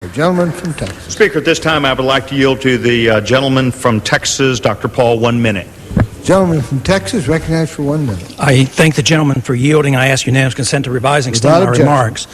The gentleman from Texas. Speaker, at this time I would like to yield to the gentleman from Texas, Dr. Paul, 1 minute. Gentleman from Texas, recognized for 1 minute. I thank the gentleman for yielding. I ask unanimous consent to revise and extend my remarks.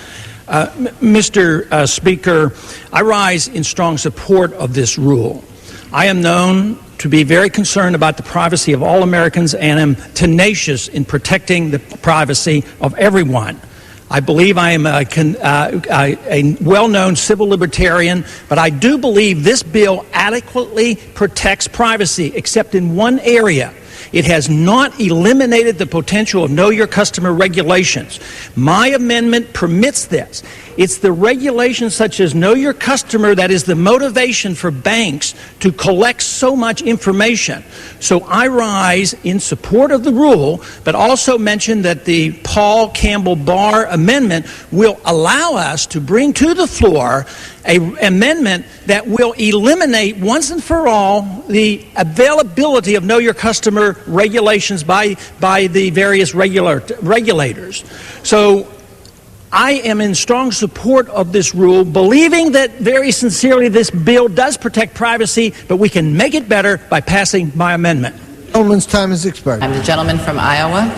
Mr. Speaker, I rise in strong support of this rule. I am known to be very concerned about the privacy of all Americans and am tenacious in protecting the privacy of everyone. I believe I am a well-known civil libertarian, but I do believe this bill adequately protects privacy, except in one area. It has not eliminated the potential of know your customer regulations. My amendment permits this. It's the regulations such as know your customer that is the motivation for banks to collect so much information. So I rise in support of the rule, but also mention that the Paul Campbell Barr amendment will allow us to bring to the floor an amendment that will eliminate once and for all the availability of know your customer regulations by the various regulators. So I am in strong support of this rule, believing that very sincerely this bill does protect privacy, but we can make it better by passing my amendment. The gentleman's time has expired. I'm the gentleman from Iowa.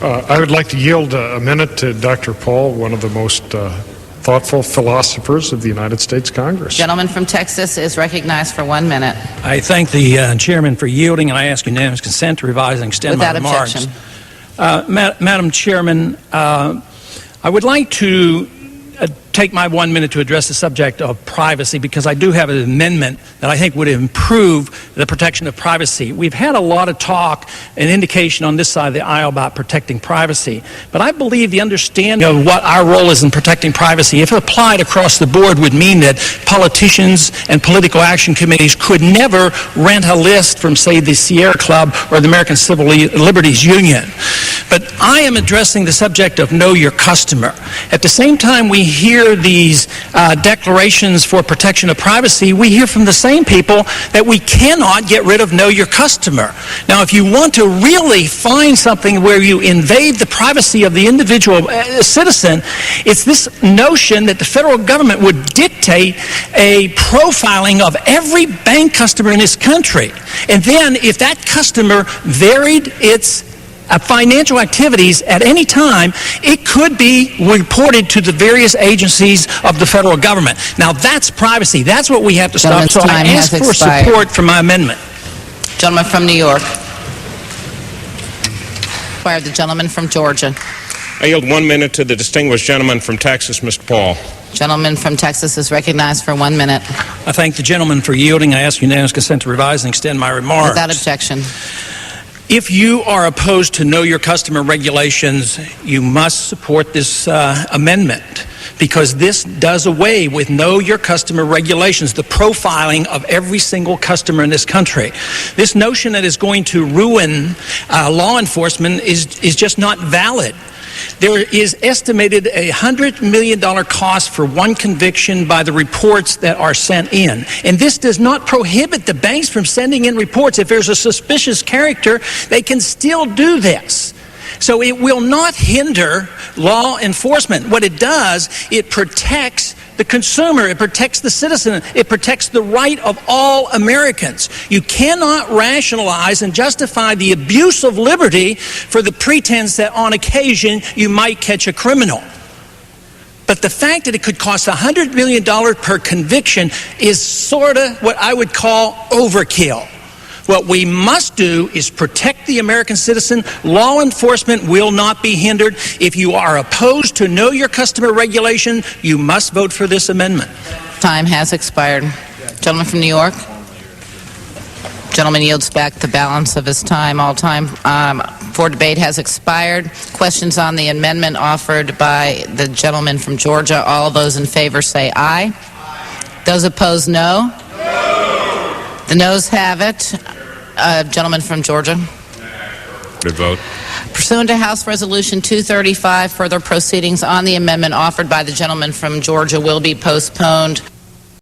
I would like to yield a minute to Dr. Paul, one of the most thoughtful philosophers of the United States Congress. Gentleman from Texas is recognized for 1 minute. I thank the chairman for yielding, and I ask unanimous consent to revise and extend my remarks. Without objection. Madam Chairman, I would like to take my 1 minute to address the subject of privacy, because I do have an amendment that I think would improve the protection of privacy. We've had a lot of talk and indication on this side of the aisle about protecting privacy, but I believe the understanding of what our role is in protecting privacy, if applied across the board, would mean that politicians and political action committees could never rent a list from, say, the Sierra Club or the American Civil Liberties Union. But I am addressing the subject of know your customer. At the same time we hear these declarations for protection of privacy, we hear from the same people that we cannot get rid of know your customer. Now, if you want to really find something where you invade the privacy of the individual citizen, it's this notion that the federal government would dictate a profiling of every bank customer in this country. And then if that customer varied its financial activities at any time, it could be reported to the various agencies of the federal government. Now, that's privacy. That's what we have to stop. So I ask for support for my amendment. Gentleman from New York. The gentleman from Georgia. I yield 1 minute to the distinguished gentleman from Texas, Mr. Paul. Gentleman from Texas is recognized for 1 minute. I thank the gentleman for yielding. I ask unanimous consent to revise and extend my remarks. Without objection. If you are opposed to know your customer regulations, you must support this amendment, because this does away with know your customer regulations, the profiling of every single customer in this country. This notion that is going to ruin law enforcement is just not valid. There is estimated $100 million cost for one conviction by the reports that are sent in. And this does not prohibit the banks from sending in reports. If there's a suspicious character, they can still do this. So it will not hinder law enforcement. What it does, it protects the consumer, it protects the citizen, it protects the right of all Americans. You cannot rationalize and justify the abuse of liberty for the pretense that on occasion you might catch a criminal. But the fact that it could cost $100 million per conviction is sort of what I would call overkill. What we must do is protect the American citizen. Law enforcement will not be hindered. If you are opposed to know your customer regulation, you must vote for this amendment. Time has expired. Gentleman from New York. Gentleman yields back the balance of his time. All time for debate has expired. Questions on the amendment offered by the gentleman from Georgia. All those in favor say aye. Those opposed, no. The noes have it. Gentleman from Georgia. Good vote. Pursuant to House Resolution 235, further proceedings on the amendment offered by the gentleman from Georgia will be postponed.